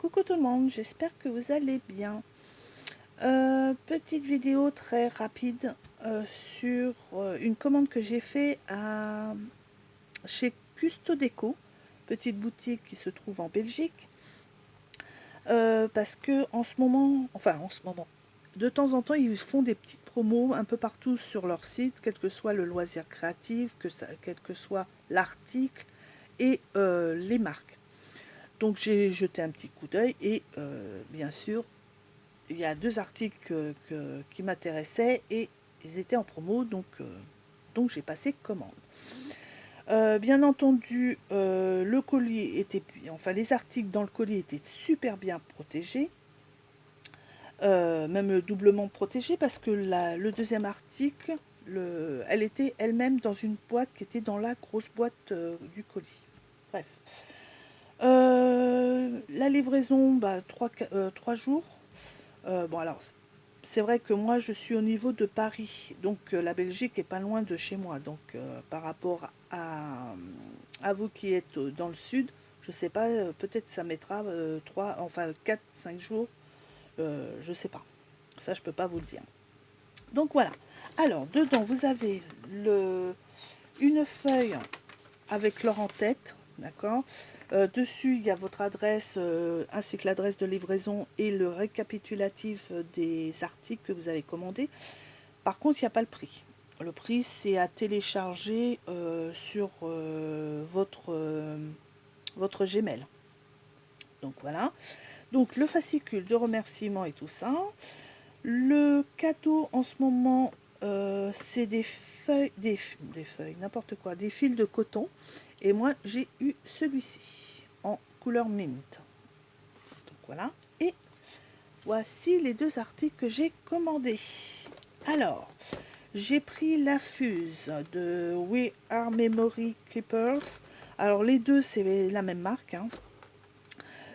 Coucou tout le monde, j'espère que vous allez bien. Petite vidéo très rapide sur une commande que j'ai fait chez Custodeco, petite boutique qui se trouve en Belgique. Parce que en ce moment, de temps en temps, ils font des petites promos un peu partout sur leur site, quel que soit le loisir créatif, quel que soit l'article et les marques. Donc j'ai jeté un petit coup d'œil et bien sûr, il y a deux articles qui m'intéressaient et ils étaient en promo, donc j'ai passé commande. Bien entendu, le colis était, enfin les articles dans le colis étaient super bien protégés, même doublement protégés parce que le deuxième article, elle était elle-même dans une boîte qui était dans la grosse boîte du colis. Bref. La livraison, 3 jours. Bon alors, c'est vrai que moi je suis au niveau de Paris, donc la Belgique est pas loin de chez moi. Donc par rapport à vous qui êtes dans le sud, je sais pas, peut-être ça mettra 4, 5 jours, je sais pas. Ça je peux pas vous le dire. Donc voilà. Alors dedans vous avez une feuille avec l'or en tête, d'accord. Dessus, il y a votre adresse ainsi que l'adresse de livraison et le récapitulatif des articles que vous avez commandés. Par contre, il n'y a pas le prix. Le prix, c'est à télécharger sur votre Gmail. Donc voilà. Donc le fascicule de remerciement et tout ça. Le cadeau en ce moment, c'est des feuilles, n'importe quoi, des fils de coton. Et moi, j'ai eu celui-ci en couleur mint. Donc voilà. Et voici les deux articles que j'ai commandés. Alors, j'ai pris la fuse de We Are Memory Keepers. Alors, les deux, c'est la même marque, hein.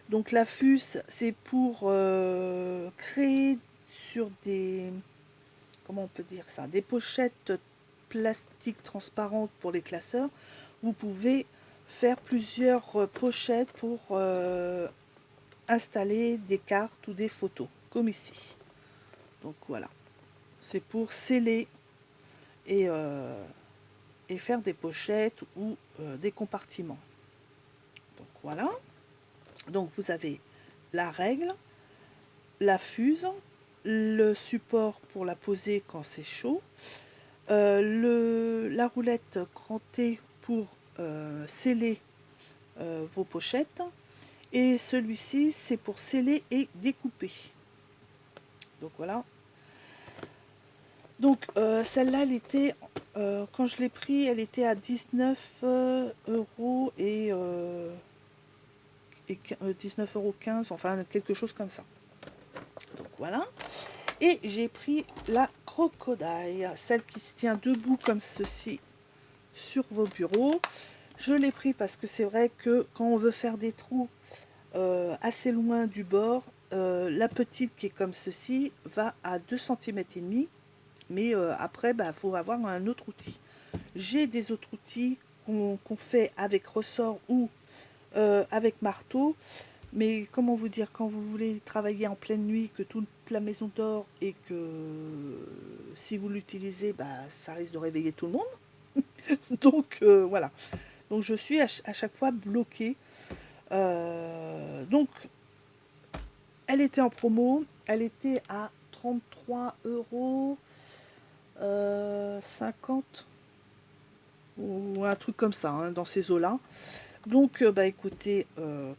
Donc, la fuse, c'est pour créer sur des, comment on peut dire ça, des pochettes plastiques transparentes pour les classeurs. Vous pouvez faire plusieurs pochettes pour installer des cartes ou des photos, comme ici. Donc voilà, c'est pour sceller et, euh, et faire des pochettes ou des compartiments. Donc voilà, donc vous avez la règle, la fuse, le support pour la poser quand c'est chaud, la roulette crantée pour sceller vos pochettes, et celui-ci c'est pour sceller et découper. Donc voilà. Donc celle-là, elle était, quand je l'ai pris, elle était à 19 euros et 19,15 €, enfin quelque chose comme ça. Donc voilà. Et j'ai pris la crocodile, celle qui se tient debout comme ceci sur vos bureaux. Je l'ai pris parce que c'est vrai que quand on veut faire des trous assez loin du bord, la petite qui est comme ceci va à 2,5 cm. Mais après, il faut avoir un autre outil. J'ai des autres outils qu'on fait avec ressort ou avec marteau. Mais comment vous dire, quand vous voulez travailler en pleine nuit, que toute la maison dort et que si vous l'utilisez, ça risque de réveiller tout le monde. Donc voilà. Donc je suis à chaque fois bloquée. Donc elle était en promo. Elle était à 33 € 50 ou un truc comme ça, hein, dans ces eaux-là. Donc, écoutez,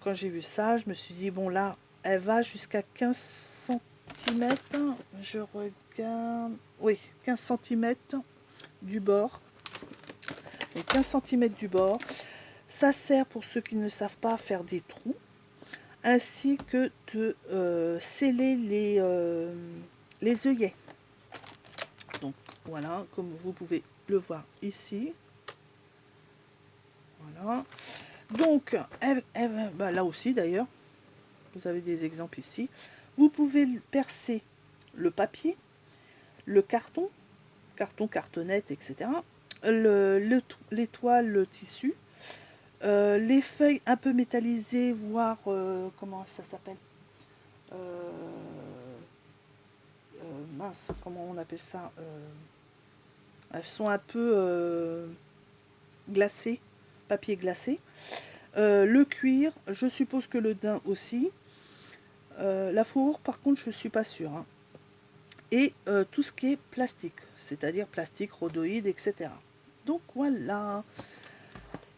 quand j'ai vu ça, je me suis dit, bon là, elle va jusqu'à 15 centimètres. Je regarde, oui, 15 centimètres du bord. Et 15 centimètres du bord. Ça sert, pour ceux qui ne savent pas, faire des trous, ainsi que de sceller les œillets. Donc voilà, comme vous pouvez le voir ici. Voilà. Donc, là aussi d'ailleurs, vous avez des exemples ici. Vous pouvez percer le papier, le carton, cartonnette, etc. L'étoile, le tissu, Les feuilles un peu métallisées, voire comment ça s'appelle, euh, mince, comment on appelle ça, elles sont un peu glacées, papier glacé. Le cuir, je suppose que le daim aussi. La fourrure, par contre, je suis pas sûre, hein. Et tout ce qui est plastique, c'est-à-dire plastique, rhodoïde, etc. Donc voilà.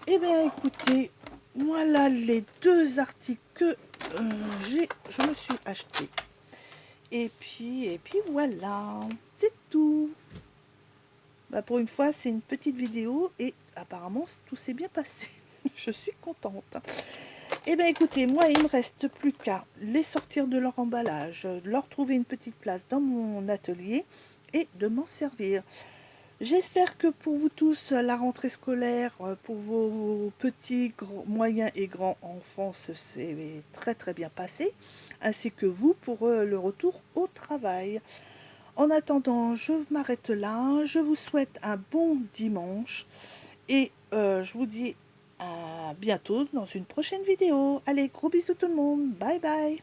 Eh bien, écoutez, voilà les deux articles que je me suis acheté. Et puis voilà, c'est tout. Bah, pour une fois, c'est une petite vidéo et apparemment tout s'est bien passé. Je suis contente. Eh bien écoutez, moi il me reste plus qu'à les sortir de leur emballage, leur trouver une petite place dans mon atelier et de m'en servir. J'espère que pour vous tous, la rentrée scolaire, pour vos petits, moyens et grands enfants, s'est très très bien passé, ainsi que vous pour le retour au travail. En attendant, je m'arrête là. Je vous souhaite un bon dimanche et je vous dis à bientôt dans une prochaine vidéo. Allez, gros bisous tout le monde. Bye bye.